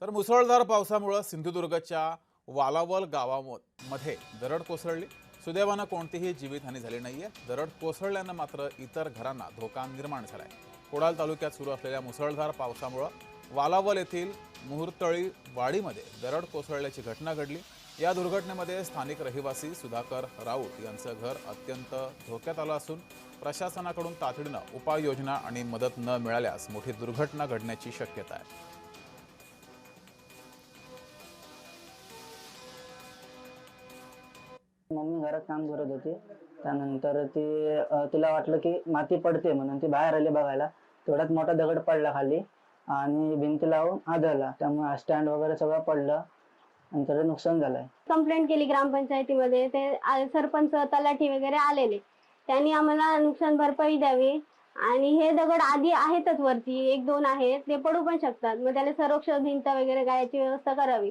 तर मुसळधार पावसामुळे सिंधुदुर्गच्या वालावल गावामध्ये दरड कोसळली। सुदैवानं कोणतीही जीवितहानी झाली नाहीये। दरड कोसळल्यानं मात्र इतर घरांना धोका निर्माण झालाय। कोडाल तालुक्यात सुरू असलेल्या मुसळधार पावसामुळे वालावल येथील मुहूर्तळी वाडीमध्ये दरड कोसळल्याची घटना घडली। या दुर्घटनेमध्ये स्थानिक रहिवासी सुधाकर राऊत यांचं घर अत्यंत धोक्यात आलं असून प्रशासनाकडून तातडीनं उपाययोजना आणि मदत न मिळाल्यास मोठी दुर्घटना घडण्याची शक्यता आहे। मम्मी घरात काम करत होती। त्यानंतर तिला वाटलं की माती पडते म्हणून ती बाहेर आली बघायला। तेवढ्यात मोठा दगड पडला खाली आणि भिंत लावून आदळला, त्यामुळे स्टँड वगैरे सगळं पडलं आणि त्याचं नुकसान झालंय। कंप्लेंट केली ग्रामपंचायतीमध्ये, ते सरपंच तलाठी वगैरे आलेले, त्यांनी आम्हाला नुकसान भरपाई द्यावी आणि हे दगड आधी आहेतच वरती, एक दोन आहेत, ते पडू पण शकतात, मग त्याला संरक्षण भिंत वगैरे गायची व्यवस्था करावी।